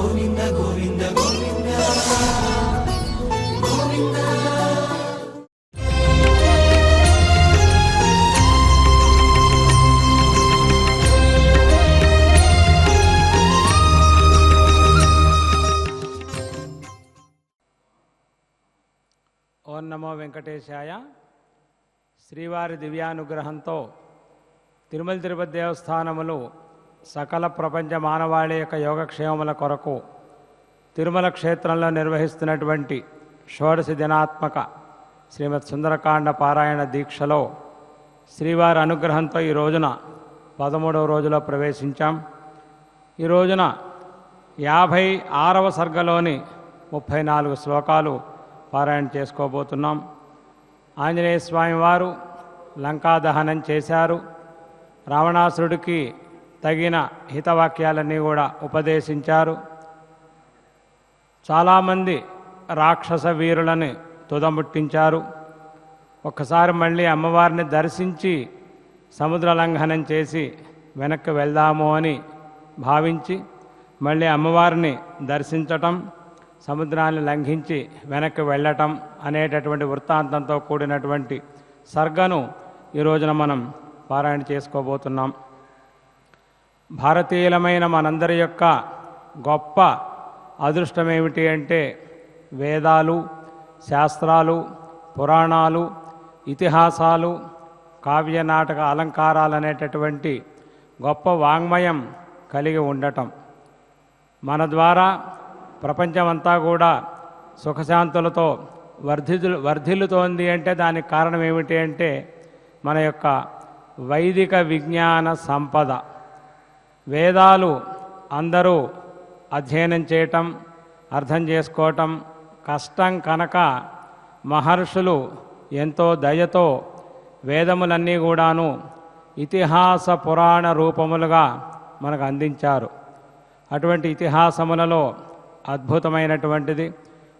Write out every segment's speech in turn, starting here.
గోవింద గోవింద గోవింద గోవింద. ఓం నమో వెంకటేశాయ. శ్రీవారి దివ్యానుగ్రహంతో తిరుమల తిరుపతి దేవస్థానములు సకల ప్రపంచ మానవాళి యొక్క యోగక్షేమముల కొరకు తిరుమల క్షేత్రంలో నిర్వహిస్తున్నటువంటి షోడశి దినాత్మక శ్రీమద్ సుందరకాండ పారాయణ దీక్షలో శ్రీవారి అనుగ్రహంతో ఈ రోజున 13వ రోజులో ప్రవేశించాం. ఈ రోజున 56వ సర్గలోని 34 శ్లోకాలు పారాయణ చేసుకోబోతున్నాం. ఆంజనేయ స్వామి వారు లంకా దహనం చేశారు. రావణాసురుడికి తగిన హితవాక్యాలన్నీ కూడా ఉపదేశించారు. చాలామంది రాక్షస వీరులని తుదముట్టించారు. ఒక్కసారి మళ్ళీ అమ్మవారిని దర్శించి సముద్ర లంఘనం చేసి వెనక్కి వెళ్దాము అని భావించి మళ్ళీ అమ్మవారిని దర్శించటం, సముద్రాన్ని లంఘించి వెనక్కి వెళ్ళటం అనేటటువంటి వృత్తాంతంతో కూడినటువంటి సర్గను ఈ రోజున మనం పారాయణ చేసుకోబోతున్నాం. భారతీయులమైన మనందరి యొక్క గొప్ప అదృష్టం ఏమిటి అంటే వేదాలు, శాస్త్రాలు, పురాణాలు, ఇతిహాసాలు, కావ్య నాటక అలంకారాలు అనేటటువంటి గొప్ప వాంగ్మయం కలిగి ఉండటం. మన ద్వారా ప్రపంచమంతా కూడా సుఖశాంతులతో వర్ధిల్లుతోంది అంటే దానికి కారణం ఏమిటి అంటే మన యొక్క వైదిక విజ్ఞాన సంపద. వేదాలు అందరూ అధ్యయనం చేయటం, అర్థం చేసుకోవటం కష్టం కనుక మహర్షులు ఎంతో దయతో వేదములన్నీ కూడాను ఇతిహాస పురాణ రూపములుగా మనకు అందించారు. అటువంటి ఇతిహాసములలో అద్భుతమైనటువంటిది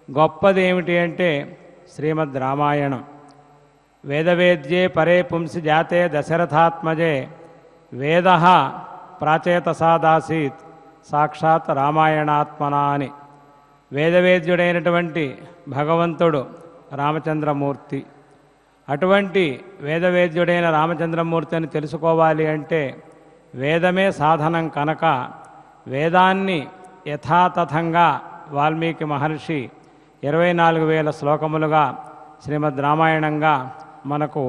గొప్పది ఏమిటి అంటే శ్రీమద్ రామాయణం. వేదవేద్యే పరే పుంసి జాతే దశరథాత్మజే వేద ప్రాచేతసాదాసీత్ సాక్షాత్ రామాయణాత్మనా అని వేదవేద్యుడైనటువంటి భగవంతుడు రామచంద్రమూర్తి. అటువంటి వేదవేద్యుడైన రామచంద్రమూర్తిని తెలుసుకోవాలి అంటే వేదమే సాధనం కనుక వేదాన్ని యథాతథంగా వాల్మీకి మహర్షి 24,000 శ్లోకములుగా శ్రీమద్ రామాయణంగా మనకు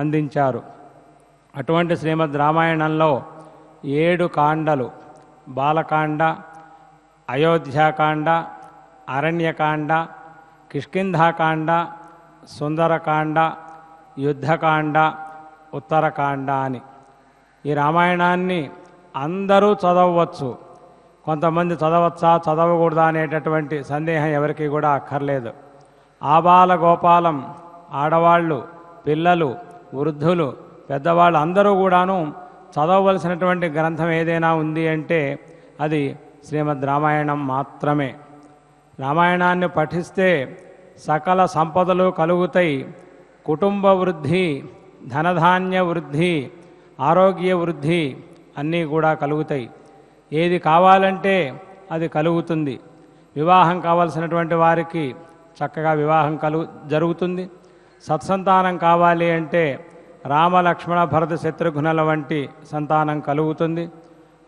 అందించారు. అటువంటి శ్రీమద్ రామాయణంలో 7 కాండలు, బాలకాండ, అయోధ్యాకాండ, అరణ్యకాండ, కిష్కింధాకాండ, సుందరకాండ, యుద్ధకాండ, ఉత్తరకాండ అని ఈ రామాయణాన్ని అందరూ చదవవచ్చు. కొంతమంది చదవచ్చా చదవకూడదా అనేటటువంటి సందేహం ఎవరికి కూడా అక్కర్లేదు. ఆబాల గోపాలం, ఆడవాళ్ళు, పిల్లలు, వృద్ధులు, పెద్దవాళ్ళు అందరూ కూడాను చదవవలసినటువంటి గ్రంథం ఏదైనా ఉంది అంటే అది శ్రీమద్ రామాయణం మాత్రమే. రామాయణాన్ని పఠిస్తే సకల సంపదలు కలుగుతాయి. కుటుంబ వృద్ధి, ధనధాన్య వృద్ధి, ఆరోగ్య వృద్ధి అన్నీ కూడా కలుగుతాయి. ఏది కావాలంటే అది కలుగుతుంది. వివాహం కావాల్సినటువంటి వారికి చక్కగా వివాహం జరుగుతుంది. సత్సంతానం కావాలి అంటే రామ లక్ష్మణ భరత శత్రుఘ్నుల వంటి సంతానం కలుగుతుంది.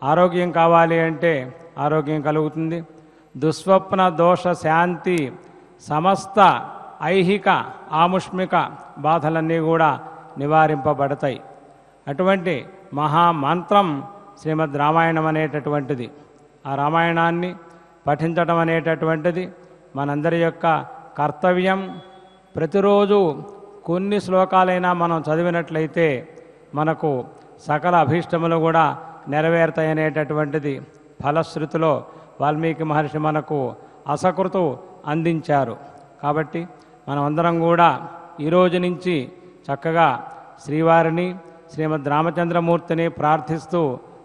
ఆరోగ్యం కావాలి అంటే ఆరోగ్యం కలుగుతుంది. దుస్వప్న దోష శాంతి, సమస్త ఐహిక ఆముష్మిక బాధలన్నీ కూడా నివారింపబడతాయి. అటువంటి మహామంత్రం శ్రీమద్ రామాయణం అనేటటువంటిది. ఆ రామాయణాన్ని పఠించడం అనేటటువంటిది మనందరి యొక్క కర్తవ్యం. ప్రతిరోజు కొన్ని శ్లోకాలైనా మనం చదివినట్లయితే మనకు సకల అభీష్టములు కూడా నెరవేరుతాయనేటటువంటిది ఫలశ్రుతిలో వాల్మీకి మహర్షి మనకు అసకృతు అందించారు. కాబట్టి మనమందరం కూడా ఈరోజు నుంచి చక్కగా శ్రీవారిని, శ్రీమద్ రామచంద్రమూర్తిని ప్రార్థిస్తూ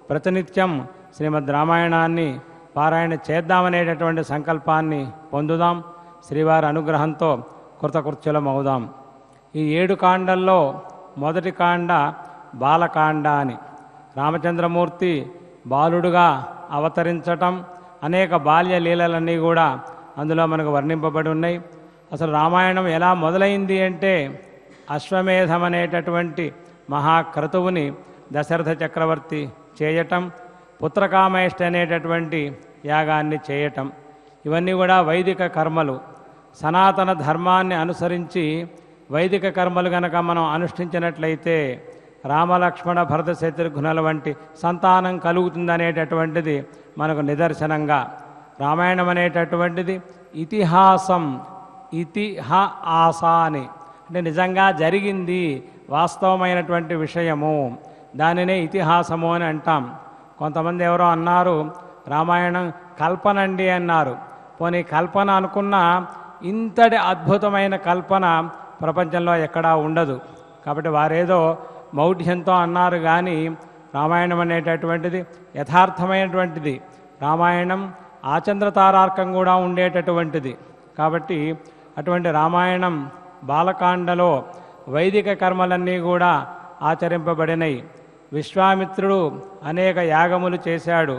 ప్రతినిత్యం శ్రీమద్ రామాయణాన్ని పారాయణ చేద్దామనేటటువంటి సంకల్పాన్ని పొందుదాం. శ్రీవారి అనుగ్రహంతో కృతకృత్యులం అవుదాం. ఈ 7 కాండల్లో మొదటి కాండ బాలకాండ అని. రామచంద్రమూర్తి బాలుడుగా అవతరించటం, అనేక బాల్య లీలలన్నీ కూడా అందులో మనకు వర్ణింపబడి ఉన్నాయి. అసలు రామాయణం ఎలా మొదలైంది అంటే అశ్వమేధం అనేటటువంటి మహాక్రతువుని దశరథ చక్రవర్తి చేయటం, పుత్రకామేష్టి అనేటటువంటి యాగాన్ని చేయటం, ఇవన్నీ కూడా వైదిక కర్మలు. సనాతన ధర్మాన్ని అనుసరించి వైదిక కర్మలు గనక మనం అనుష్ఠించినట్లయితే రామలక్ష్మణ భరత శత్రుఘ్నుల వంటి సంతానం కలుగుతుందనేటటువంటిది మనకు నిదర్శనంగా. రామాయణం అనేటటువంటిది ఇతిహాసం, ఇతిహాస అని అంటే నిజంగా జరిగింది, వాస్తవమైనటువంటి విషయము, దానినే ఇతిహాసము అని అంటాం. కొంతమంది ఎవరో అన్నారు రామాయణం కల్పనండి అన్నారు. పోనీ కల్పన అనుకున్నా ఇంతటి అద్భుతమైన కల్పన ప్రపంచంలో ఎక్కడా ఉండదు. కాబట్టి వారేదో మౌఢ్యంతో అన్నారు కానీ రామాయణం అనేటటువంటిది యథార్థమైనటువంటిది. రామాయణం ఆచంద్రతారార్కం కూడా ఉండేటటువంటిది. కాబట్టి అటువంటి రామాయణం బాలకాండలో వైదిక కర్మలన్నీ కూడా ఆచరింపబడినాయి. విశ్వామిత్రుడు అనేక యాగములు చేశాడు.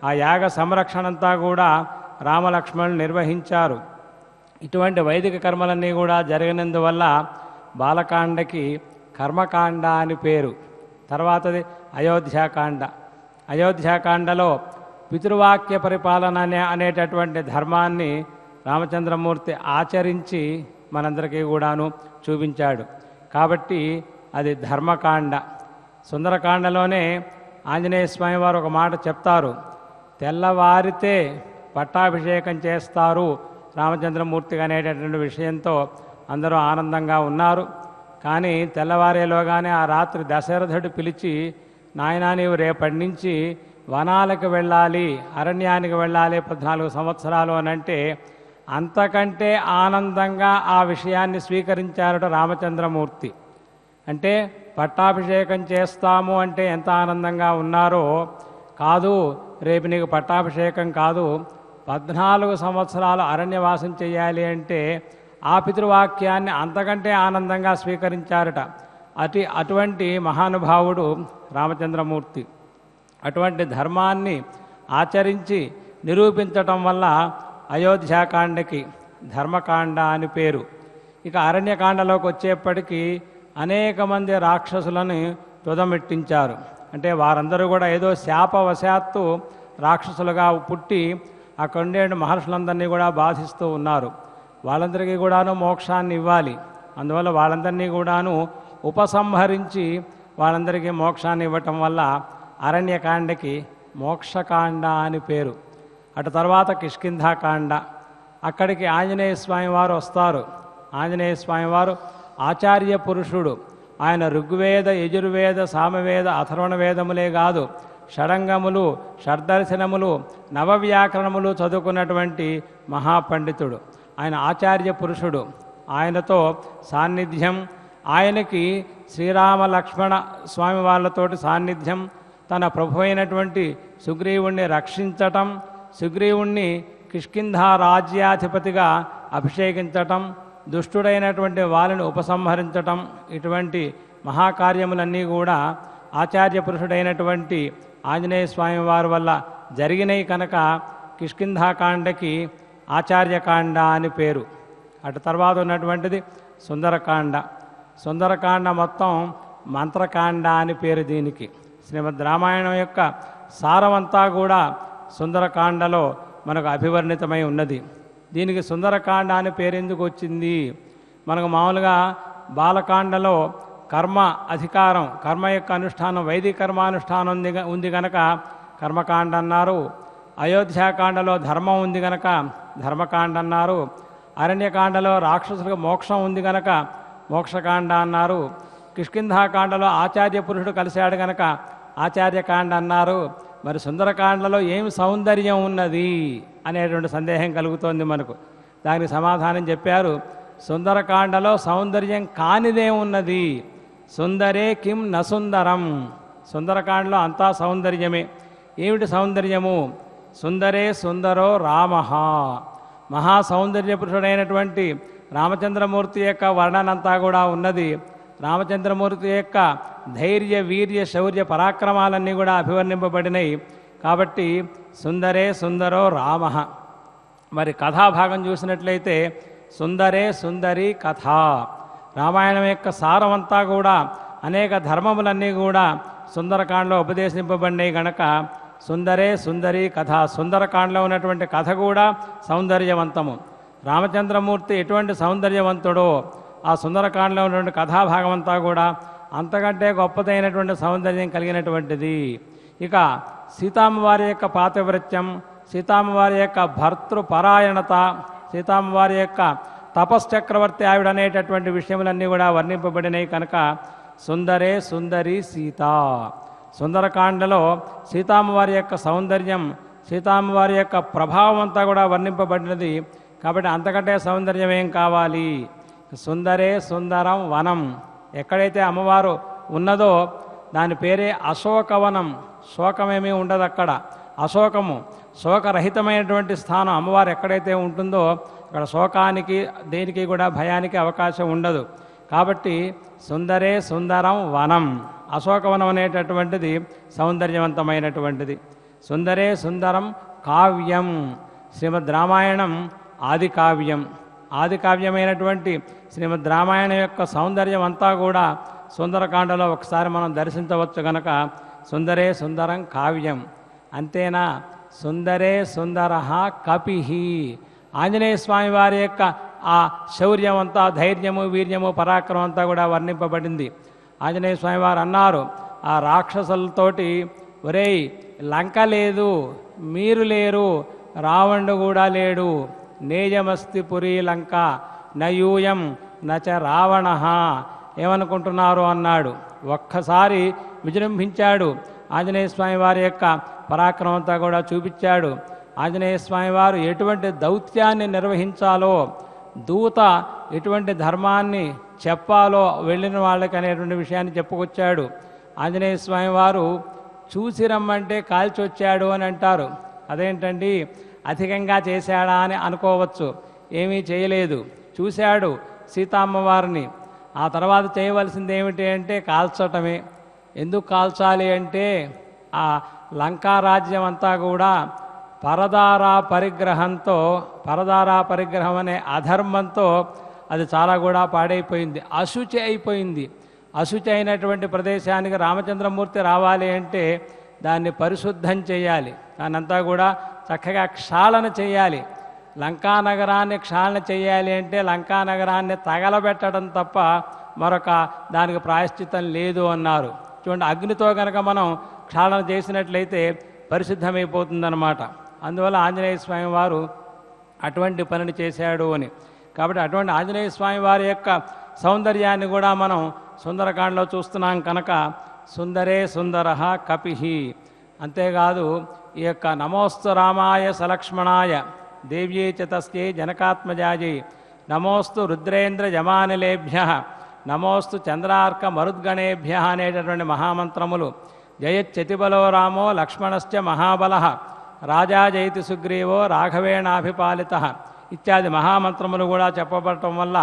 ఆ యాగ సంరక్షణంతా కూడా రామలక్ష్మణులు నిర్వహించారు. ఇటువంటి వైదిక కర్మలన్నీ కూడా జరిగినందువల్ల బాలకాండకి కర్మకాండ అని పేరు. తర్వాతది అయోధ్యాకాండ. అయోధ్యాకాండలో పితృవాక్య పరిపాలన అనేటటువంటి ధర్మాన్ని రామచంద్రమూర్తి ఆచరించి మనందరికీ కూడాను చూపించాడు. కాబట్టి అది ధర్మకాండ. సుందరకాండలోనే ఆంజనేయ స్వామి వారు ఒక మాట చెప్తారు, తెల్లవారితే పట్టాభిషేకం చేస్తారు రామచంద్రమూర్తికి అనేటటువంటి విషయంతో అందరూ ఆనందంగా ఉన్నారు. కానీ తెల్లవారేలోగానే ఆ రాత్రి దశరథుడు పిలిచి, నాయనా నీవు రేపటి నుంచి వనాలకు వెళ్ళాలి, అరణ్యానికి వెళ్ళాలి 14 సంవత్సరాలు అని అంటే అంతకంటే ఆనందంగా ఆ విషయాన్ని స్వీకరించారట రామచంద్రమూర్తి. అంటే పట్టాభిషేకం చేస్తాము అంటే ఎంత ఆనందంగా ఉన్నారో, కాదు రేపు నీకు పట్టాభిషేకం కాదు 14 సంవత్సరాలు అరణ్యవాసం చేయాలి అంటే ఆ పితృవాక్యాన్ని అంతకంటే ఆనందంగా స్వీకరించారట. అటువంటి మహానుభావుడు రామచంద్రమూర్తి. అటువంటి ధర్మాన్ని ఆచరించి నిరూపించటం వల్ల అయోధ్యాకాండకి ధర్మకాండ అని పేరు. ఇక అరణ్యకాండలోకి వచ్చేప్పటికీ అనేక మంది రాక్షసులను తుదమెట్టించారు. అంటే వారందరూ కూడా ఏదో శాపవశాత్తు రాక్షసులుగా పుట్టి అక్కడుండే మహర్షులందరినీ కూడా బాధిస్తూ ఉన్నారు. వాళ్ళందరికీ కూడాను మోక్షాన్ని ఇవ్వాలి. అందువల్ల వాళ్ళందరినీ కూడాను ఉపసంహరించి వాళ్ళందరికీ మోక్షాన్ని ఇవ్వటం వల్ల అరణ్యకాండకి మోక్షకాండ అని పేరు. అటు తర్వాత కిష్కింధాకాండ. అక్కడికి ఆంజనేయ స్వామి వారు వస్తారు. ఆంజనేయ స్వామి వారు ఆచార్య పురుషుడు. ఆయన ఋగ్వేద, యజుర్వేద, సామవేద, అథర్వణ వేదములే కాదు, షడంగములు, షడ్దర్శనములు, నవవ్యాకరణములు చదువుకున్నటువంటి మహాపండితుడు. ఆయన ఆచార్య పురుషుడు. ఆయనతో సాన్నిధ్యం, ఆయనకి శ్రీరామ లక్ష్మణ స్వామి వాళ్ళతోటి సాన్నిధ్యం, తన ప్రభు అయినటువంటి సుగ్రీవుణ్ణి రక్షించటం, సుగ్రీవుణ్ణి కిష్కింధా రాజ్యాధిపతిగా అభిషేకించటం, దుష్టుడైనటువంటి వాళ్ళని ఉపసంహరించటం, ఇటువంటి మహాకార్యములన్నీ కూడా ఆచార్య పురుషుడైనటువంటి ఆంజనేయ స్వామి వారి వల్ల జరిగినాయి కనుక కిష్కింధాకాండకి ఆచార్యకాండ అని పేరు. అటు తర్వాత ఉన్నటువంటిది సుందరకాండ. సుందరకాండ మొత్తం మంత్రకాండ అని పేరు దీనికి. శ్రీమద్ రామాయణం యొక్క సారమంతా కూడా సుందరకాండలో మనకు అభివర్ణితమై ఉన్నది. దీనికి సుందరకాండ అని పేరు ఎందుకు వచ్చింది? మనకు మామూలుగా బాలకాండలో కర్మ అధికారం, కర్మ యొక్క అనుష్ఠానం, వైదిక కర్మానుష్ఠానం ఉంది కనుక కర్మకాండ అన్నారు. అయోధ్యాకాండలో ధర్మం ఉంది కనుక ధర్మకాండ అన్నారు. అరణ్యకాండలో రాక్షసులకు మోక్షం ఉంది కనుక మోక్షకాండ అన్నారు. కిష్కింధాకాండలో ఆచార్య పురుషుడు కలిశాడు కనుక ఆచార్యకాండ అన్నారు. మరి సుందరకాండలో ఏమి సౌందర్యం ఉన్నది అనేటువంటి సందేహం కలుగుతోంది మనకు. దానికి సమాధానం చెప్పారు, సుందరకాండలో సౌందర్యం కానిదే ఉన్నది. సుందరే కిం నసుందరం. సుందరకాండలో అంతా సౌందర్యమే. ఏమిటి సౌందర్యము? సుందరే సుందరో రామ. మహా సౌందర్య పురుషుడైనటువంటి రామచంద్రమూర్తి యొక్క వర్ణనంతా కూడా ఉన్నది. రామచంద్రమూర్తి యొక్క ధైర్య, వీర్య, శౌర్య పరాక్రమాలన్నీ కూడా అభివర్ణింపబడినాయి. కాబట్టి సుందరే సుందరో రామ. మరి కథాభాగం చూసినట్లయితే సుందరే సుందరి కథ. రామాయణం యొక్క సారమంతా కూడా అనేక ధర్మములన్నీ కూడా సుందరకాండలో ఉపదేశింపబడినాయి గనక సుందరే సుందరి కథ. సుందరకాండలో ఉన్నటువంటి కథ కూడా సౌందర్యవంతము. రామచంద్రమూర్తి ఎటువంటి సౌందర్యవంతుడో ఆ సుందరకాండలో ఉన్నటువంటి కథాభాగం అంతా కూడా అంతకంటే గొప్పదైనటువంటి సౌందర్యం కలిగినటువంటిది. ఇక సీతామ్మవారి యొక్క పాతివ్రత్యం, సీతామ్మవారి యొక్క భర్తృపరాయణత, సీతామ్మవారి యొక్క తపశ్చక్రవర్తి ఆవిడ అనేటటువంటి విషయములన్నీ కూడా వర్ణింపబడినాయి కనుక సుందరే సుందరి సీత. సుందరకాండలో సీతామ్మవారి యొక్క సౌందర్యం, సీతామ్మవారి యొక్క ప్రభావం అంతా కూడా వర్ణింపబడినది. కాబట్టి అంతకంటే సౌందర్యం ఏం కావాలి? సుందరే సుందరం వనం. ఎక్కడైతే అమ్మవారు ఉన్నదో దాని పేరే అశోకవనం. శోకమేమీ ఉండదు అక్కడ. అశోకము, శోకరహితమైనటువంటి స్థానం. అమ్మవారు ఎక్కడైతే ఉంటుందో అక్కడ శోకానికి దేనికి కూడా భయానికి అవకాశం ఉండదు. కాబట్టి సుందరే సుందరం వనం. అశోకవనం అనేటటువంటిది సౌందర్యవంతమైనటువంటిది. సుందరే సుందరం కావ్యం. శ్రీమద్ రామాయణం ఆది కావ్యం. ఆది కావ్యమైనటువంటి శ్రీమద్ రామాయణం యొక్క సౌందర్యం అంతా కూడా సుందరకాండలో ఒకసారి మనం దర్శించవచ్చు గనక సుందరే సుందరం కావ్యం. అంతేనా? సుందరే సుందర కపిహి. ఆంజనేయ స్వామి వారి యొక్క ఆ శౌర్యం అంతా, ధైర్యము, వీర్యము, పరాక్రమం అంతా కూడా వర్ణింపబడింది. ఆంజనేయ స్వామి వారు అన్నారు ఆ రాక్షసులతోటి, ఒరేయ్ లంక లేదు, మీరు లేరు, రావణుడు కూడా లేడు, నేజమస్తి పురీ లంక నయూయం నచ రావణ. ఏమనుకుంటున్నారు అన్నాడు. ఒక్కసారి విజృంభించాడు. ఆంజనేయ స్వామి వారి యొక్క పరాక్రమం అంతా కూడా చూపించాడు. ఆంజనేయ స్వామి వారు ఎటువంటి దౌత్యాన్ని నిర్వహించాలో, దూత ఎటువంటి ధర్మాన్ని చెప్పాలో వెళ్ళిన వాళ్ళకి అనేటువంటి విషయాన్ని చెప్పుకొచ్చాడు. ఆంజనేయ స్వామి వారు చూసి రమ్మంటే కాల్చి వచ్చాడు అని అంటారు. అదేంటండి, అధికంగా చేశాడా అని అనుకోవచ్చు. ఏమీ చేయలేదు, చూశాడు సీతామ్మవారిని. ఆ తర్వాత చేయవలసింది ఏమిటి అంటే కాల్చటమే. ఎందుకు కాల్చాలి అంటే ఆ లంకారాజ్యం అంతా కూడా పరదారా పరిగ్రహం అనే అధర్మంతో అది చాలా కూడా పాడైపోయింది, అశుచి అయిపోయింది. అశుచి అయినటువంటి ప్రదేశానికి రామచంద్రమూర్తి రావాలి అంటే దాన్ని పరిశుద్ధం చేయాలి, దానంతా కూడా చక్కగా క్షాళన చేయాలి. లంకా నగరాన్ని క్షాళన చేయాలి అంటే లంకా నగరాన్ని తగలబెట్టడం తప్ప మరొక దానికి ప్రాయశ్చిత్తం లేదు అన్నారు. చూడండి, అగ్నితో కనుక మనం క్షాళన చేసినట్లయితే పరిశుద్ధమైపోతుందన్నమాట. అందువల్ల ఆంజనేయ స్వామి వారు అటువంటి పనిని చేశాడు అని. కాబట్టి అటువంటి ఆంజనేయ స్వామి వారి యొక్క సౌందర్యాన్ని కూడా మనం సుందరకాండలో చూస్తున్నాం కనుక సుందరే సుందర కపిహి. అంతేకాదు ఈ యొక్క నమోస్తు రామాయ సలక్ష్మణాయ దేవ్యే చ తస్యై జనకాత్మజాయై నమోస్తు రుద్రేంద్ర జమానిలేభ్య నమోస్తు చంద్రార్క మరుద్గణేభ్య అనేటటువంటి మహామంత్రములు, జయచ్చతిబలో రామో లక్ష్మణశ్చ మహాబల రాజా జయతి సుగ్రీవో రాఘవేణాభిపాలిత ఇత్యాది మహామంత్రములు కూడా చెప్పబడటం వల్ల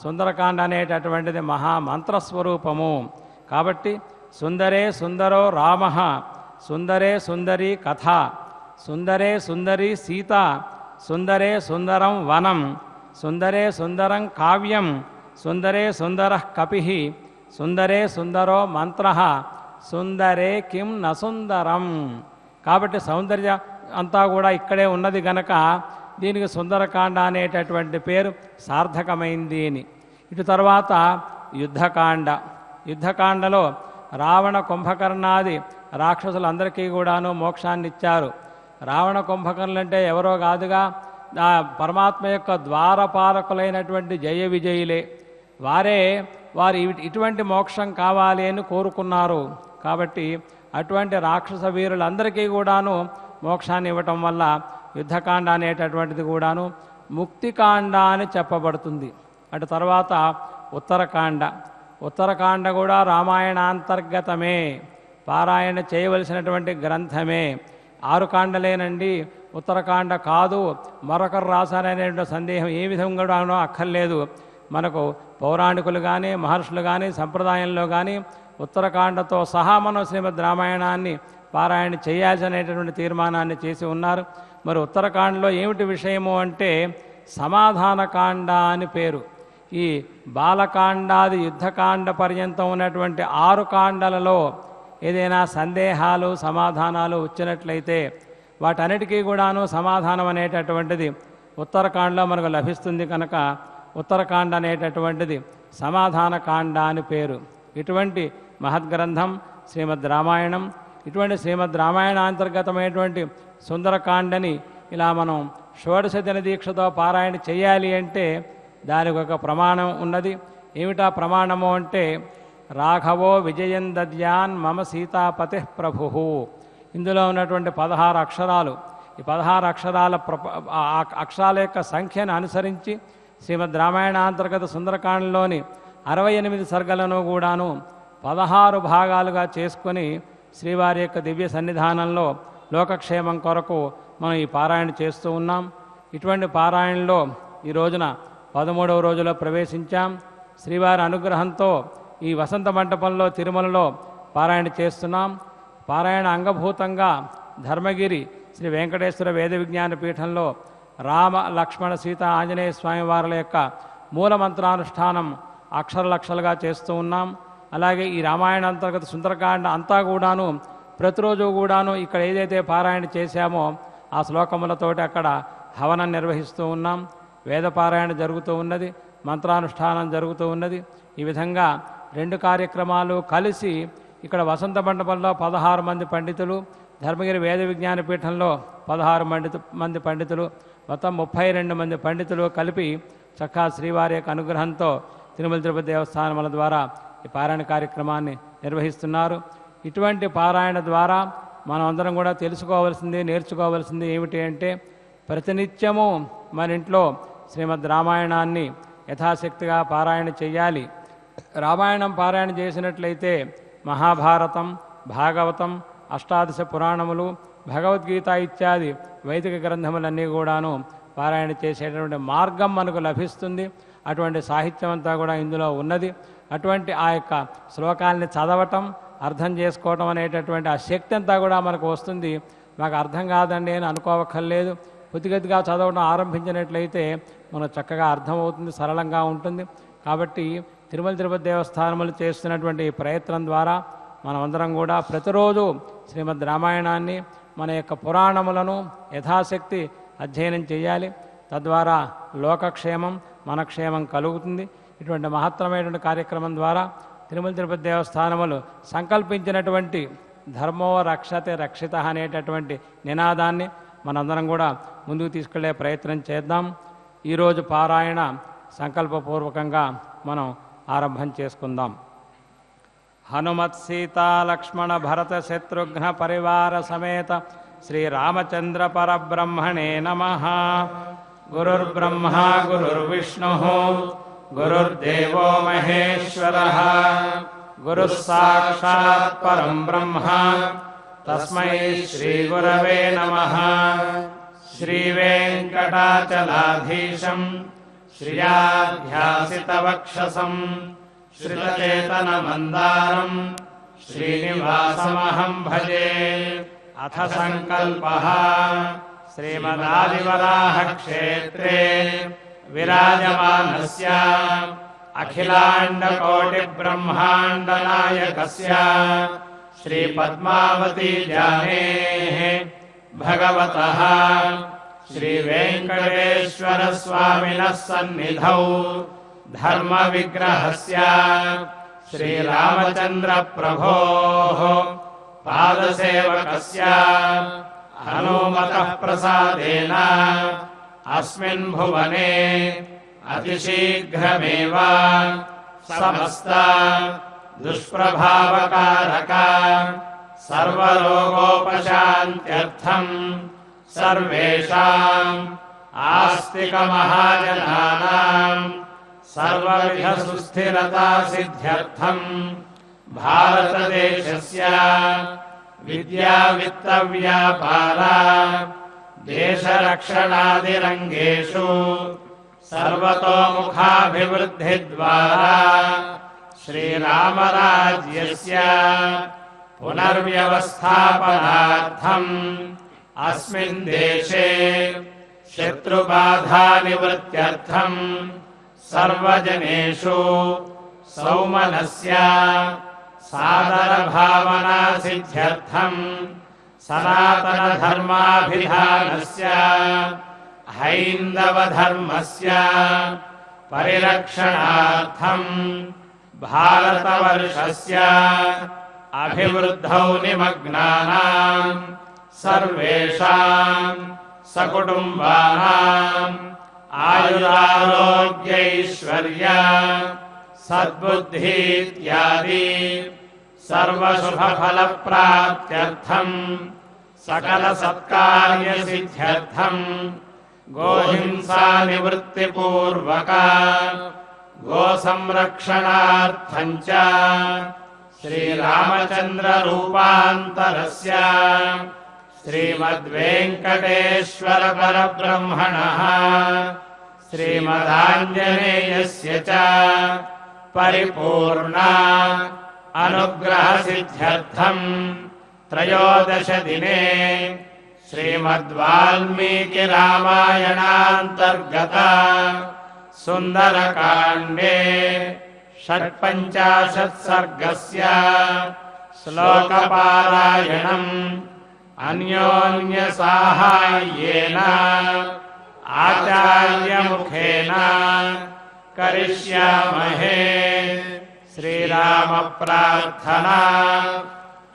సుందరకాండ అనేటటువంటిది మహామంత్రస్వరూపము. కాబట్టి సుందరే సుందరో రామ, సుందరే సుందరి కథ, సుందరే సుందరి సీత, సుందరే సుందరం వనం, సుందరే సుందరం కావ్యం, సుందరే సుందర కపిహి, సుందరే సుందరో మంత్ర, సుందరే కిం నసుందరం. కాబట్టి సౌందర్యం అంతా కూడా ఇక్కడే ఉన్నది గనక దీనికి సుందరకాండ అనేటటువంటి పేరు సార్థకమైంది అని. ఇటు తర్వాత యుద్ధకాండ. యుద్ధకాండలో రావణ కుంభకర్ణాది రాక్షసులందరికీ కూడాను మోక్షాన్ని ఇచ్చారు. రావణ కుంభకర్ణులు అంటే ఎవరో కాదుగా, ఆ పరమాత్మ యొక్క ద్వారపాలకులైనటువంటి జయ విజయులే. వారు ఇటువంటి మోక్షం కావాలి అని కోరుకున్నారు. కాబట్టి అటువంటి రాక్షస వీరులందరికీ కూడాను మోక్షాన్ని ఇవ్వటం వల్ల యుద్ధకాండ అనేటటువంటిది కూడాను ముక్తికాండ అని చెప్పబడుతుంది. అటు తర్వాత ఉత్తరకాండ. ఉత్తరకాండ కూడా రామాయణాంతర్గతమే, పారాయణ చేయవలసినటువంటి గ్రంథమే. 6 కాండలేనండి, ఉత్తరకాండ కాదు మరొకరు రాశారనేటువంటి సందేహం ఏ విధంగానో అక్కర్లేదు. మనకు పౌరాణికులు కానీ మహర్షులు కానీ సంప్రదాయంలో కానీ ఉత్తరకాండతో సహా మనం శ్రీమద్ రామాయణాన్ని పారాయణ చేయాల్సినటువంటి తీర్మానాన్ని చేసి ఉన్నారు. మరి ఉత్తరకాండలో ఏమిటి విషయము అంటే సమాధానకాండ అని పేరు. ఈ బాలకాండాది యుద్ధకాండ పర్యంతం ఉన్నటువంటి 6 కాండలలో ఏదైనా సందేహాలు సమాధానాలు వచ్చినట్లయితే వాటన్నిటికీ కూడాను సమాధానం అనేటటువంటిది ఉత్తరకాండలో మనకు లభిస్తుంది. కనుక ఉత్తరకాండ అనేటటువంటిది సమాధానకాండ అని పేరు. ఇటువంటి మహద్గ్రంథం శ్రీమద్ రామాయణం. ఇటువంటి శ్రీమద్ రామాయణ అంతర్గతమైనటువంటి సుందరకాండని ఇలా మనం షోడశ దిన దీక్షతో పారాయణ చేయాలి అంటే దానికి ఒక ప్రమాణం ఉన్నది. ఏమిటా ప్రమాణము అంటే రాఘవో విజయం దద్యాన్ మమ సీతాపతి ప్రభు. ఇందులో ఉన్నటువంటి 16 అక్షరాలు, ఈ 16 అక్షరాల అక్షరాల యొక్క సంఖ్యను అనుసరించి శ్రీమద్ రామాయణాంతర్గత సుందరకాండలోని 68 సర్గలను కూడాను 16 భాగాలుగా చేసుకొని శ్రీవారి యొక్క దివ్య సన్నిధానంలో లోకక్షేమం కొరకు మనం ఈ పారాయణ చేస్తూ ఉన్నాం. ఇటువంటి పారాయణలో ఈ రోజున 13వ రోజులో ప్రవేశించాం. శ్రీవారి అనుగ్రహంతో ఈ వసంత మంటపంలో తిరుమలలో పారాయణ చేస్తున్నాం. పారాయణ అంగభూతంగా ధర్మగిరి శ్రీ వెంకటేశ్వర వేద విజ్ఞాన పీఠంలో రామ లక్ష్మణ సీత ఆంజనేయ స్వామి వారుల యొక్క మూల మంత్రానుష్ఠానం అక్షరలక్షలుగా చేస్తూ ఉన్నాం. అలాగే ఈ రామాయణ అంతర్గత సుందరకాండ అంతా కూడాను ప్రతిరోజు కూడాను ఇక్కడ ఏదైతే పారాయణ చేశామో ఆ శ్లోకములతోటి అక్కడ హవనం నిర్వహిస్తూ ఉన్నాం. వేద పారాయణ జరుగుతూ ఉన్నది, మంత్రానుష్ఠానం జరుగుతూ ఉన్నది. ఈ విధంగా 2 కార్యక్రమాలు కలిసి ఇక్కడ వసంత మండపంలో 16 మంది పండితులు, ధర్మగిరి వేద విజ్ఞాన పీఠంలో 16 మంది పండితులు, మొత్తం 32 మంది పండితులు కలిపి చక్కగా శ్రీవారి యొక్క అనుగ్రహంతో తిరుమల తిరుపతి దేవస్థానముల ద్వారా ఈ పారాయణ కార్యక్రమాన్ని నిర్వహిస్తున్నారు. ఇటువంటి పారాయణ ద్వారా మనం అందరం కూడా తెలుసుకోవాల్సింది, నేర్చుకోవాల్సింది ఏమిటి అంటే ప్రతినిత్యము మన ఇంట్లో శ్రీమద్ రామాయణాన్ని యథాశక్తిగా పారాయణ చేయాలి. రామాయణం పారాయణ చేసినట్లయితే మహాభారతం, భాగవతం, అష్టాదశ పురాణములు, భగవద్గీత ఇత్యాది వైదిక గ్రంథములన్నీ కూడాను పారాయణ చేసేటటువంటి మార్గం మనకు లభిస్తుంది. అటువంటి సాహిత్యం అంతా కూడా ఇందులో ఉన్నది. అటువంటి ఆ యొక్క శ్లోకాల్ని చదవటం, అర్థం చేసుకోవటం అనేటటువంటి ఆ శక్తి అంతా కూడా మనకు వస్తుంది. మాకు అర్థం కాదండి అని అనుకోవక్కర్లేదు. కొద్దిగా చదవడం ఆరంభించినట్లయితే మనకు చక్కగా అర్థమవుతుంది, సరళంగా ఉంటుంది. కాబట్టి తిరుమల తిరుపతి దేవస్థానములు చేస్తున్నటువంటి ఈ ప్రయత్నం ద్వారా మనమందరం కూడా ప్రతిరోజు శ్రీమద్ రామాయణాన్ని, మన యొక్క పురాణములను యథాశక్తి అధ్యయనం చేయాలి. తద్వారా లోకక్షేమం, మన క్షేమం కలుగుతుంది. ఇటువంటి మహత్తరమైనటువంటి కార్యక్రమం ద్వారా తిరుమల తిరుపతి దేవస్థానములు సంకల్పించినటువంటి ధర్మో రక్షతే రక్షిత అనేటటువంటి నినాదాన్ని మనందరం కూడా ముందుకు తీసుకెళ్లే ప్రయత్నం చేద్దాం. ఈరోజు పారాయణ సంకల్పపూర్వకంగా మనం ఆరంభం చేసుకుందాం. హనుమత్ సీతా లక్ష్మణ భరత శత్రుఘ్న పరివార సమేత శ్రీరామచంద్ర పరబ్రహ్మణే నమః. గురుర్బ్రహ్మ గురుర్విష్ణుః గురుర్దేవో మహేశ్వరః గురుః సాక్షాత్ పరం బ్రహ్మ తస్మై శ్రీ గురవే నమః. శ్రీవేంకటాచలాధీశం శ్రియాధ్యాసితవక్షసం శ్రితచేతనమందారం శ్రీనివాసమహం భజే. అథ సంకల్పః శ్రీమదాదివరాహ క్షేత్రే విరాజమానస్య అఖిలాండకోటి బ్రహ్మాండ నాయకస్య శ్రీ పద్మావతి జానేః భగవతః శ్రీ వెంకటేశ్వర స్వామినః సన్నిధౌ ధర్మ విగ్రహస్య శ్రీరామచంద్ర ప్రభోః పాదసేవకస్య హనుమతః ప్రసాదేన అస్మిన్ భువనే అతిశీఘ్రమేవ సమస్త దుష్ప్రభావకారక సర్వరోగోపశాంత్యర్థం సర్వేషాం ఆస్తిక మహాజనానాం సర్వవిధ సుస్థిరతా సిద్ధ్యర్థం భారతదేశస్య విద్యా విత్త వ్యాపార దేశరక్షణాదిరంగేషు సర్వతోముఖాభివృద్ధి ద్వారా శ్రీరామరాజ్యస్య पुनर्व्यवस्थापनार्थम् अस्मिन् देशे शत्रुबाधानिवृत्त्यर्थम् सर्वजनेषु सौमनस्य सादरभावनासिद्ध्यर्थम् सनातनधर्माभिधानस्य हैन्दवधर्मस्य परिरक्षणार्थम् भारतवर्षस्य अभिवृद्धौ निमग्नानाम् सर्वेषाम् सकुटुम्बानाम् आयुरारोग्यैश्वर्य सद्बुद्धि इत्यादि सर्वशुभफलप्राप्त्यर्थम् सकलसत्कार्यसिद्ध्यर्थम् गोहिंसानिवृत्तिपूर्वक गोसंरक्षणार्थम् च श्रीरामचन्द्ररूपान्तरस्य श्रीमद्वेङ्कटेश्वरपरब्रह्मणः श्रीमदाञ्जनेयस्य च परिपूर्णा अनुग्रहसिद्ध्यर्थम् त्रयोदशदिने श्रीमद्वाल्मीकिरामायणान्तर्गत सुन्दरकाण्डे 56 सर्गस्य श्लोकपारायणम् अन्योन्यसाहाय्येन आचार्यमुखेन करिष्यामहे। श्रीरामप्रार्थना।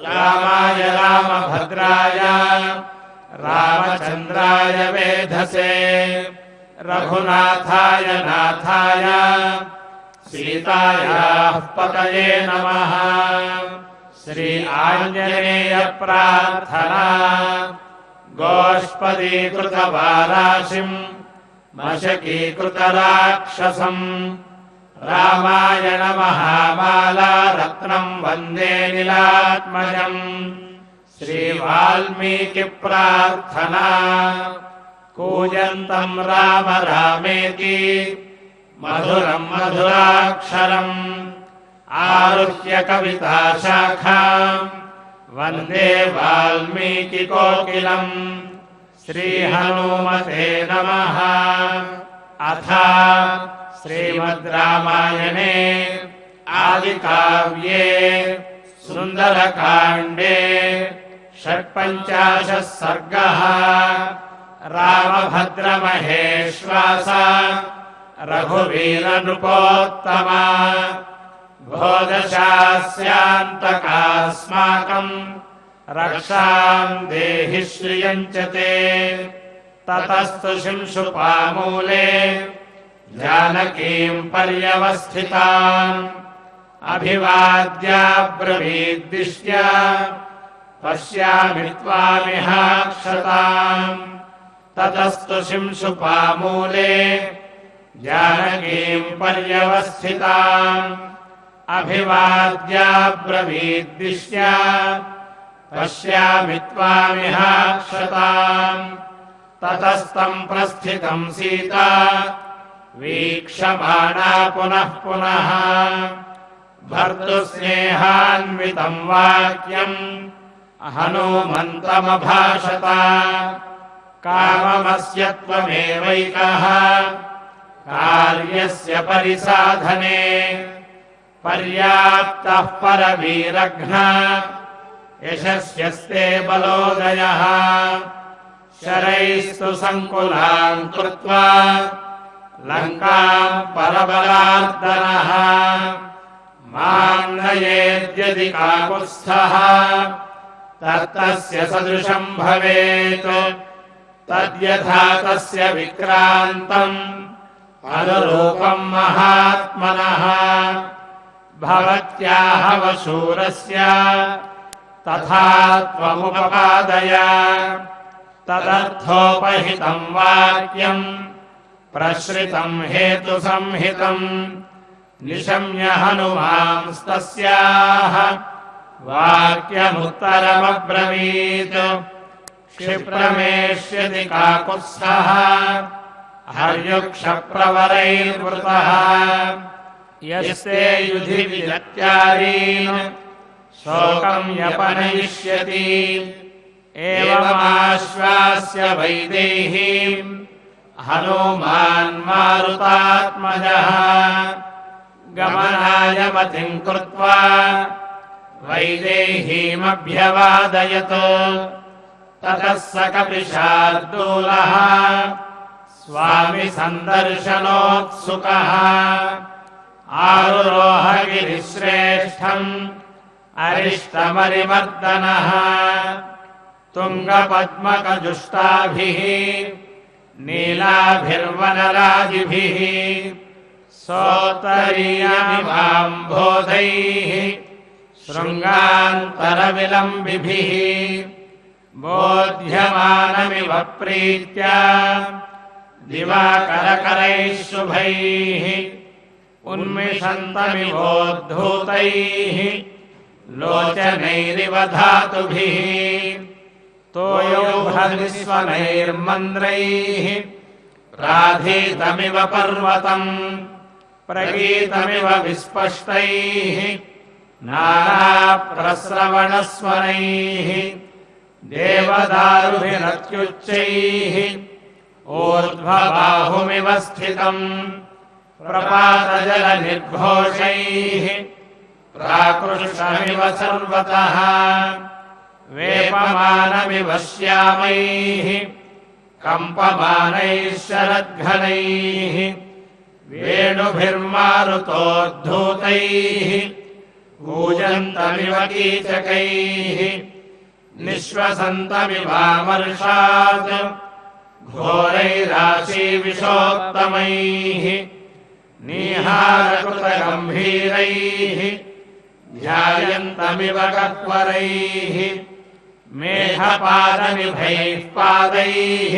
रामाय रामभद्राय रामचन्द्राय वेधसे रघुनाथाय नाथाय सीतायाः पतये नमः। श्री आञ्जनेय प्रार्थना। गोष्पदीकृतवाराशिम् मशकीकृतराक्षसम् रामायण महामाला रत्नम् वन्दे नीलात्मजम्। श्रीवाल्मीकि प्रार्थना। कूजन्तम् राम रामेति मधुरम् मधुराक्षरम् आरुह्य कविताशाखाम् वन्दे वाल्मीकिकोकिलम्। श्रीहनुमते नमः। अथ श्रीमद् रामायणे आदिकाव्ये सुन्दरकाण्डे 56 सर्गः। रामभद्रमहेश्वास रघुवीरनृपोत्तम भोजशास्यान्तकास्माकम् रक्षाम् देहि श्रियम् च ते। ततस्तु शिंशुपामूले जानकीम् पर्यवस्थिताम् अभिवाद्याब्रवीद्दिष्ट्या पश्यामि त्वामिहाक्षताम्। ततस्तु शिंशुपामूले जानकीम् पर्यवस्थिताम् अभिवाद्याब्रवीद्दिष्ट्या पश्यामि त्वामिहाक्षताम्। ततस्तम् प्रस्थितम् सीता वीक्षमाणा पुनः पुनः भर्तुस्नेहान्वितम् वाक्यम् हनूमन्तमभाषत। काममस्य त्वमेवैकः कार्यस्य परिसाधने पर्याप्तः परवीरघ्न यशस्यस्ते बलोदयः। शरैस्तु सङ्कुलान् कृत्वा लङ्काम् परबलार्दनः माम् नयेद्यदि काकुत्स्थः तत्तस्य सदृशम् भवेत्। तद्यथा तस्य विक्रान्तम् अनुरूपम् महात्मनः भवत्याः वशूरस्य तथा त्वमुपपादय। तदर्थोपहितम् वाक्यम् प्रश्रितम् हेतुसंहितम् निशम्य हनुमांस्तस्याः वाक्यमुत्तरमब्रवीत्। क्षिप्रमेष्यति काकुत्स्थः हर्युक्षप्रवरैर्वृतः यस्ते युधि विदत्यारीन् शोकं व्यपनयिष्यति। एवमाश्वास्य वैदेहीम् हनुमान् मारुतात्मजः गमनाय मतिं कृत्वा वैदेहीमभ्यवादयत्। ततः स कपिशार्दूलः स्वामि सन्दर्शनोत्सुकः आरुरोह गिरिश्रेष्ठम् अरिष्टमरिमर्दनः तुङ्गपद्मकजुष्टाभिः नीलाभिर्वनराजिभिः सोत्तरीयमिवाम्भोधैः शृङ्गान्तरविलम्बिभिः बोध्यमानमिव प्रीत्या दिवाकरकरैः शुभैः उन्मिषन्तमिवोद्धूतैः लोचनैरिव धातुभिः तोयौभद्विस्वनैर्मन्द्रैः राधीतमिव पर्वतम् प्रगीतमिव विस्पष्टैः नानाप्रस्रवणस्वनैः देवदारुभिरत्युच्चैः ऊर्ध्वबाहुमिव स्थितम् प्रपातजलनिर्घोषैः प्राकृष्टमिव सर्वतः वेपमानमिव श्यामैः कम्पमानैः शरद्घनैः वेणुभिर्मारुतोद्धूतैः कूजन्तमिव कीचकैः निःश्वसन्तमिवामर्षात् घोरैराशीविषोत्तमैः नीहारकृतगम्भीरैः ध्यायन्तमिव कक्वरैः मेघपादनिभैः पादैः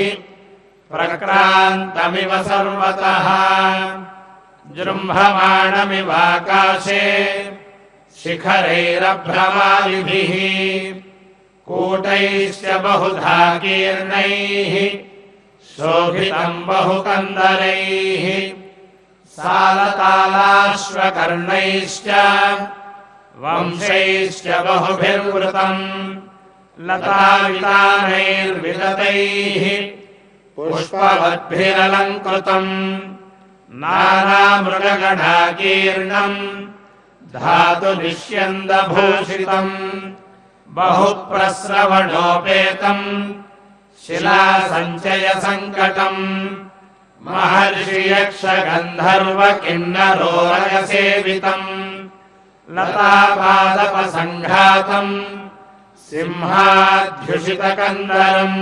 प्रक्रान्तमिव सर्वतः जृम्भमाणमिवाकाशे शिखरैरभ्रमालिभिः कूटैश्च बहुधा कीर्णैः शोभितम् बहुकन्दरैः सालतालाश्वकर्णैश्च वंशैश्च बहुभिर्वृतम् लतावितानैर्विततैः पुष्पवद्भिरलङ्कृतम् नानामृगगणाकीर्णम् धातुनिष्यन्दभूषितम् बहुप्रस्रवणोपेतम् शिलासञ्चयसङ्कटम् महर्षियक्षगन्धर्वकिन्नरोरगसेवितम् लतापादपसङ्घातम् सिंहाध्युषितकन्दरम्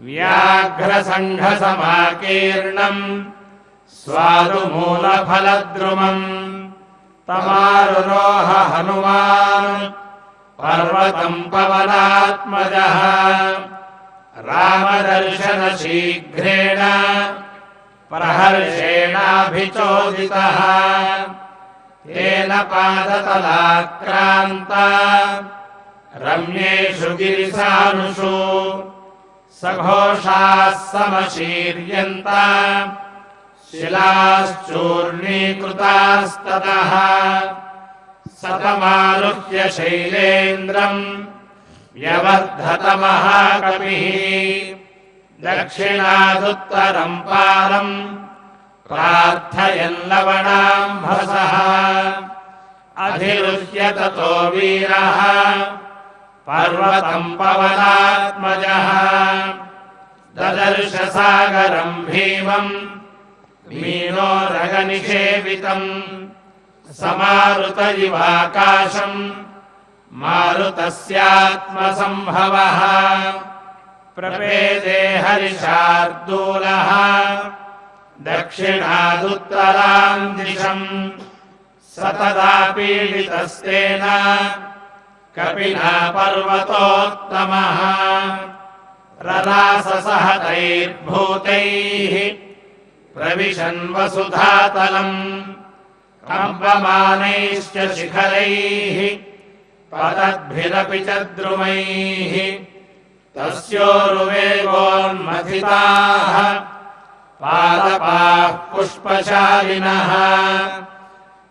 व्याघ्रसङ्घसमाकीर्णम् स्वादुमूलफलद्रुमम् तमारुरोह हनुमान् पर्वतम् पवनात्मजः रामदर्शनशीघ्रेण प्रहर्षेणाभिचोदितः तेन पादतलाक्रान्ता रम्येषु गिरिसानुषु सघोषाः समशीर्यन्ता शिलाश्चूर्णीकृतास्ततः सतमारुह्य शैलेन्द्रम् व्यवर्धतमहाकविः दक्षिणादुत्तरम् पारम् प्रार्थयन्लवणाम्भसः अधिरुह्य ततो वीरः पर्वतम् पवनात्मजः ददर्श सागरम् भीमम् मीनोरगनिषेवितम् समारुत इवाकाशम् मारुतस्यात्मसम्भवः प्रपेदे हरिशार्दूलः दक्षिणादुत्तराम् दिशम् स तदा पीडितस्तेन कपिना पर्वतोत्तमः रराससहतैर्भूतैः प्रविशन् वसुधातलम् कम्पमानैश्च शिखरैः पतद्भिरपि च द्रुमैः तस्योरुवेगोन्मथिताः पादपाः पुष्पशालिनः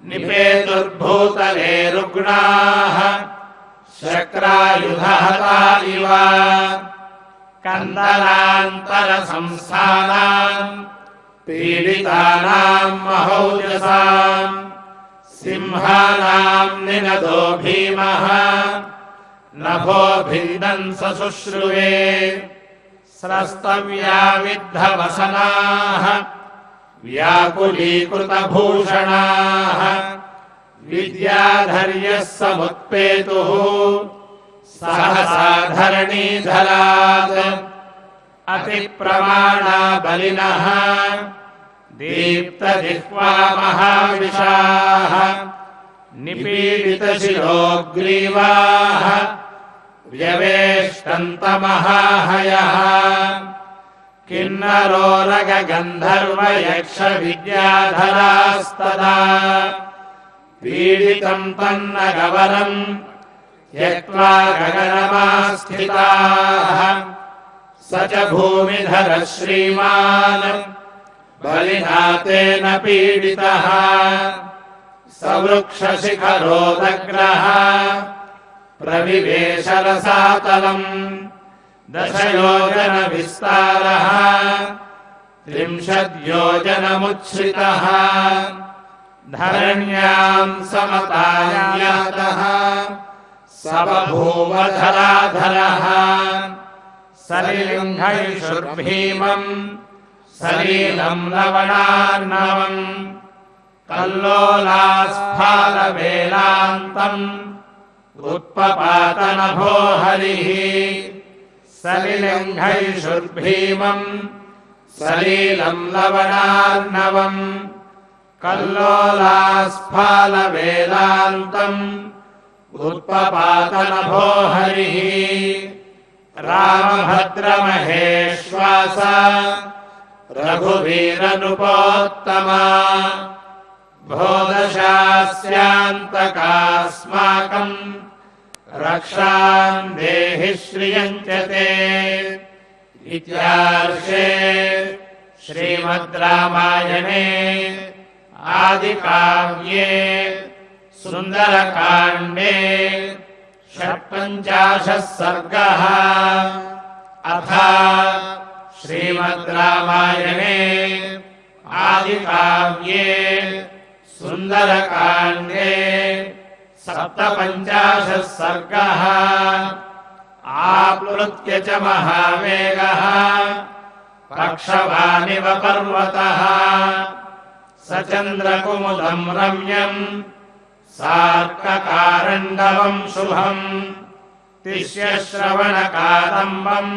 निपेतुर्भूतले रुग्णाः शक्रायुधहता इव कन्दलान्तरसंस्थानाम् पीडितानाम् महौजसाम् सिंहानाम् निनदो भीमः नभो भिन्दन् सशुश्रुवे स्रस्तव्या विद्धवसनाः व्याकुलीकृतभूषणाः विद्याधर्यः समुत्पेतुः सहसा धरणीधरात् अतिप्रमाणा बलिनः दीप्तजिह्वा महाविशाः निपीडितशिरोग्रीवाः व्यवेष्टन्तमहाहयः किन्नरोरगन्धर्वयक्षविद्याधरास्तदा पीडितम् तन्नगवरम् त्यक्त्वा गगनमास्थिताः स च भूमिधरः श्रीमान् बलिना तेन पीडितः सवृक्षशिखरोदग्रः प्रविवेशरसातलम् 10 योजनविस्तारः 30 योजनमुच्छ्रितः धरण्याम् समतायातः स बभूव धराधरः सलिलिङ्घयिषुर्भीमम् सलीलम् लवणार्णवम् कल्लोलास्फालवेलान्तम् उत्पपातनभो हरिः सलिलिङ्घयिषुर्भीमम् सलीलम् लवणार्णवम् कल्लोलास्फालवेलान्तम् उत्पपातनभो हरिः रामभद्रमहेश्वास रघुवीरनृपोत्तमा भोदशास्यान्तकास्माकम् रक्षाम् देहि श्रियम् च ते इत्यार्षे श्रीमद् रामायणे आदिकाव्ये सुन्दरकाण्डे 56 सर्गः अथ श्रीमद् रामायणे आदिकाव्ये सुन्दरकाण्डे 57 सर्गः आप्लुत्य च महावेगः पक्षवानिव पर्वतः स चन्द्रकुमुदम् रम्यम् सार्ककारण्डवम् शुभम् तिष्यश्रवणकादम्बम्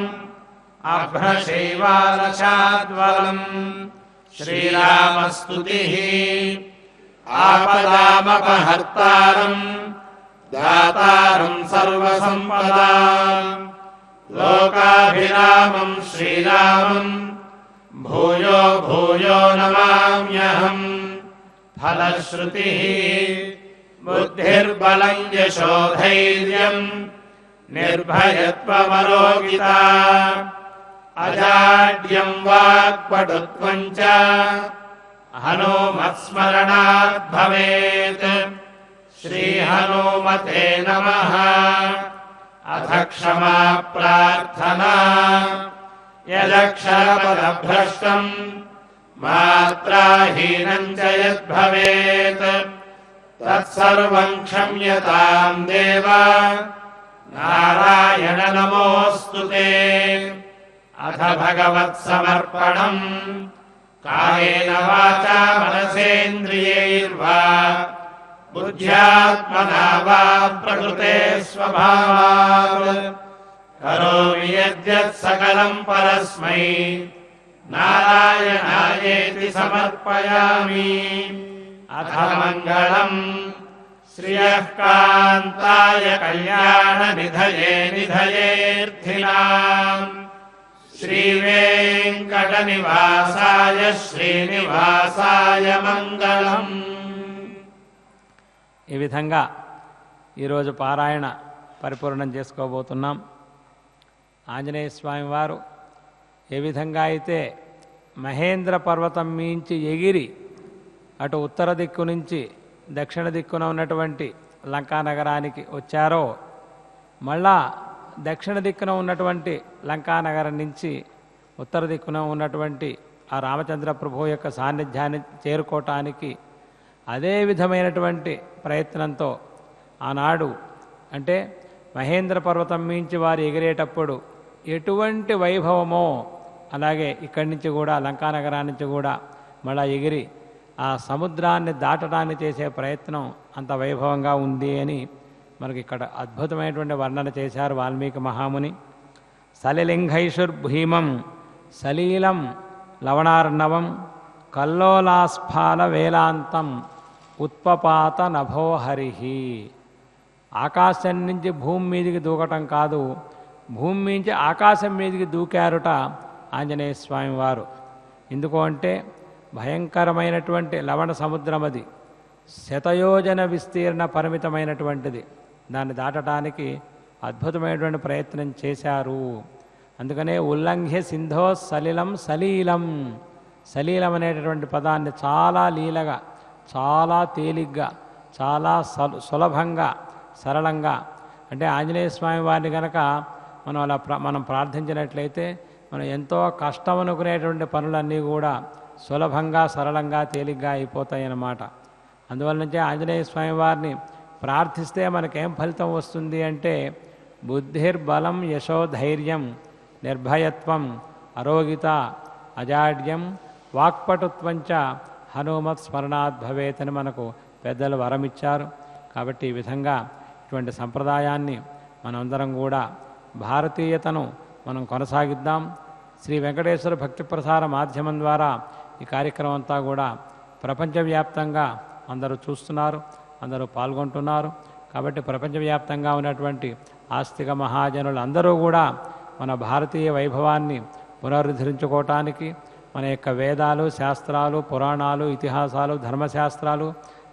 अभ्रशैवालशाद्वलम् श्रीरामस्तुतिः आपदामपहर्तारम् दातारम् सर्वसम्पदाम् लोकाभिरामम् श्रीरामम् भूयो भूयो नमाम्यहम् फलश्रुतिः बुद्धिर्बलम् यशोधैर्यम् निर्भयत्वमरोगिता अजाड्यम् वाक्पटुत्वम् च हनुमत्स्मरणात् भवेत् श्रीहनुमते नमः अथ क्षमा प्रार्थना यदक्षरपदभ्रष्टम् मात्राहीनम् च यद्भवेत् तत्सर्वम् क्षम्यताम् देव नारायण नमोऽस्तु ते अथ भगवत्समर्पणम् कायेन वाचा मनसेन्द्रियैर्वा बुद्ध्यात्मना वा प्रकृते स्वभावात् करोमि यद्यत् सकलम् परस्मै नारायणायेति समर्पयामि अथ मङ्गलम् श्रियः कान्ताय कल्याणनिधये निधयेऽर्थिनाम् श्रीवेङ्कटनिवासाय श्रीनिवासाय मङ्गलम् ఈ విధంగా ఈరోజు పారాయణ పరిపూర్ణం చేసుకోబోతున్నాం. ఆంజనేయ స్వామి వారు ఏ విధంగా అయితే మహేంద్ర పర్వతం మించి ఎగిరి అటు ఉత్తర దిక్కు నుంచి దక్షిణ దిక్కున ఉన్నటువంటి లంకా నగరానికి వచ్చారో మళ్ళా దక్షిణ దిక్కున ఉన్నటువంటి లంకానగరం నుంచి ఉత్తర దిక్కున ఉన్నటువంటి ఆ రామచంద్ర ప్రభు యొక్క సాన్నిధ్యాన్ని చేరుకోవటానికి అదే విధమైనటువంటి ప్రయత్నంతో ఆనాడు అంటే మహేంద్ర పర్వతం మించి వారు ఎగిరేటప్పుడు ఎటువంటి వైభవమో అలాగే ఇక్కడి నుంచి కూడా లంకానగరాన్ని నుంచి కూడా మళ్ళా ఎగిరి ఆ సముద్రాన్ని దాటడానికి చేసే ప్రయత్నం అంత వైభవంగా ఉంది అని మనకి ఇక్కడ అద్భుతమైనటువంటి వర్ణన చేశారు వాల్మీకి మహాముని. సలిలింగైషుర్భీమం సలీలం లవణార్ణవం కల్లోలాస్ఫాల వేలాంతం ఉత్పపాత నభోహరిహి. ఆకాశం నుంచి భూమి మీదికి దూకటం కాదు, భూమి నుంచి ఆకాశం మీదికి దూకారుట ఆంజనేయ స్వామి వారు. ఎందుకు అంటే భయంకరమైనటువంటి లవణ సముద్రం అది, శతయోజన విస్తీర్ణ పరిమితమైనటువంటిది. దాన్ని దాటడానికి అద్భుతమైనటువంటి ప్రయత్నం చేశారు. అందుకనే ఉల్లంఘ్య సింధో సలిలం సలీలం. సలీలం అనేటటువంటి పదాన్ని చాలా లీలగా, చాలా తేలిగ్గా, చాలా సులభంగా, సరళంగా అంటే ఆంజనేయ స్వామి వారిని కనుక మనం అలా మనం ప్రార్థించినట్లయితే మనం ఎంతో కష్టం అనుకునేటువంటి పనులన్నీ కూడా సులభంగా, సరళంగా, తేలిగ్గా అయిపోతాయి అన్నమాట. అందువల్ల నుంచే ఆంజనేయ స్వామి వారిని ప్రార్థిస్తే మనకేం ఫలితం వస్తుంది అంటే బుద్ధిర్బలం యశోధైర్యం నిర్భయత్వం అరోగిత అజాడ్యం వాక్పటుత్వంచ హనుమత్ స్మరణాత్ భవేత్ అని మనకు పెద్దలు వరమిచ్చారు. కాబట్టి ఈ విధంగా ఇటువంటి సంప్రదాయాన్ని మనందరం కూడా భారతీయతను మనం కొనసాగిద్దాం. శ్రీ వెంకటేశ్వర భక్తి ప్రసార మాధ్యమం ద్వారా ఈ కార్యక్రమం అంతా కూడా ప్రపంచవ్యాప్తంగా అందరూ చూస్తున్నారు, అందరూ పాల్గొంటున్నారు. కాబట్టి ప్రపంచవ్యాప్తంగా ఉన్నటువంటి ఆస్తిక మహాజనులు అందరూ కూడా మన భారతీయ వైభవాన్ని పునరుద్ధరించుకోవటానికి మన యొక్క వేదాలు, శాస్త్రాలు, పురాణాలు, ఇతిహాసాలు, ధర్మశాస్త్రాలు,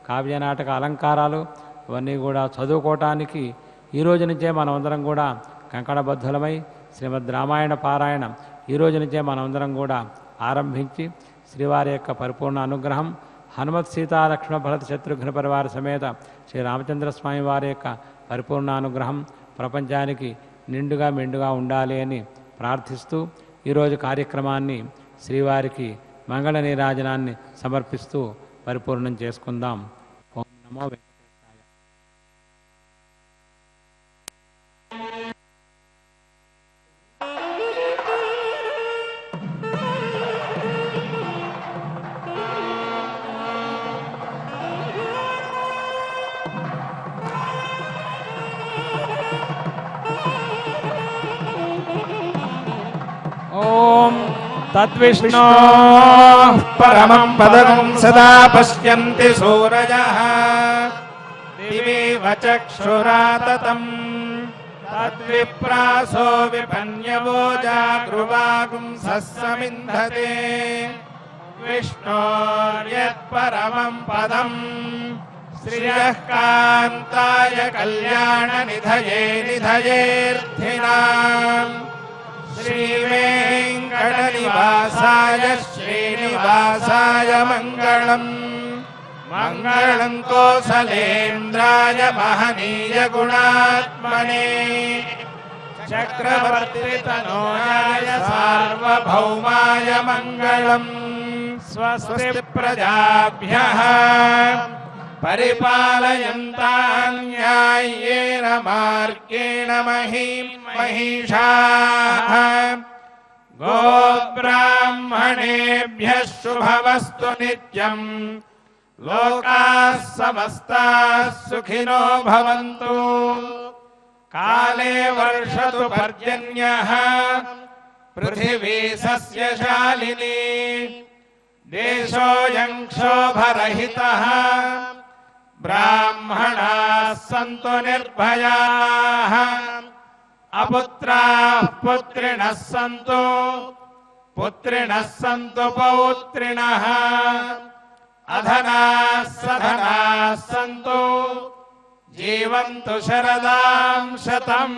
కావ్యనాటక అలంకారాలు ఇవన్నీ కూడా చదువుకోవటానికి ఈ రోజు నుంచే మనమందరం కూడా కంకణబద్ధులమై శ్రీమద్ రామాయణ పారాయణం ఈ రోజు నుంచే మనమందరం కూడా ఆరంభించి శ్రీవారి యొక్క పరిపూర్ణ అనుగ్రహం, హనుమత్ సీతా లక్ష్మణ భరత శత్రుఘ్న పరివార సమేత శ్రీ రామచంద్రస్వామి వారి యొక్క పరిపూర్ణ అనుగ్రహం ప్రపంచానికి నిండుగా మెండుగా ఉండాలి అని ప్రార్థిస్తూ ఈరోజు కార్యక్రమాన్ని శ్రీవారికి మంగళ నీరాజనాన్ని సమర్పిస్తూ పరిపూర్ణం చేసుకుందాం. ఓం నమో వెంకటేశాయ. ఓం తద్విష్ణో పరమం పదం సదా పశ్యంతి సూరజః దివేవ చక్షురాతతం తద్విప్రాసో విపన్యవో జాగృవాగుం సస్సమింధతే విష్ణోర్యత్పరమం పదం శ్రియః కాంతాయ కళ్యాణ నిధయే నిధయేర్థినాం శ్రీవేంకటనివాసాయ శ్రీనివాసాయ మంగళం. మంగళం కోసలేంద్రాయ మహనీయ గుణాత్మనే చక్రవర్తితనోజాయ సార్వభౌమాయ మంగళం. స్వస్తి ప్రజాభ్యః పరిపాలయంతాం న్యాయేన మార్గేణ మహీం మహిషాః గోబ్రాహ్మణేభ్యః శుభమస్తు నిత్యం. లోకాః సమస్తాః సుఖినో భవంతు. కాలే వర్షతు పర్జన్యః పృథివీ సస్యశాలినీ. దేశోऽयं క్షోభరహితః. బ్రాహ్మణాः సంతు నిర్భయాः. అపుత్రాः పుత్రిణः సంతు. పుత్రిణः సంతు పౌత్రిణः. అధనాः సధనాः సంతు. జీవంతు శరదాం శతం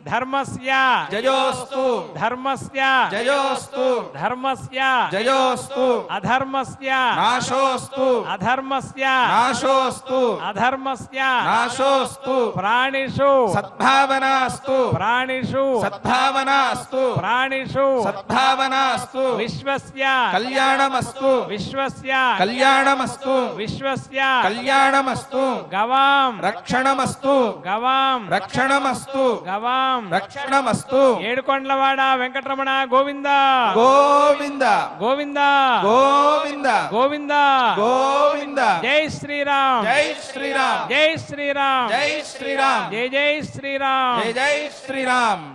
ధర్మస్య జయోస్తు ధర్మస్య జయోస్తు ధర్మస్య జయోస్తు అధర్మస్య నాశోస్తు అధర్మస్య నాశోస్తు అధర్మస్య నాశోస్తు ప్రాణిషు సద్భావనాస్తు ప్రాణిషు సద్భావనాస్తు ప్రాణిషు సద్భావనాస్తు విశ్వస్య కళ్యాణమస్తు విశ్వస్య కళ్యాణమస్తు విశ్వస్య కళ్యాణమస్తు గవాం రక్షణమస్తు గవాం రక్షణమస్తు గవాం రక్షణమస్తు ఏడుకొండలవాడ వెంకటరమణ గోవింద గోవింద గోవింద గోవింద గోవింద గోవింద జై శ్రీరామ్ జై శ్రీరామ్ జై శ్రీరామ్ జై శ్రీరామ్ జై జై శ్రీరామ్ జై జై శ్రీరామ్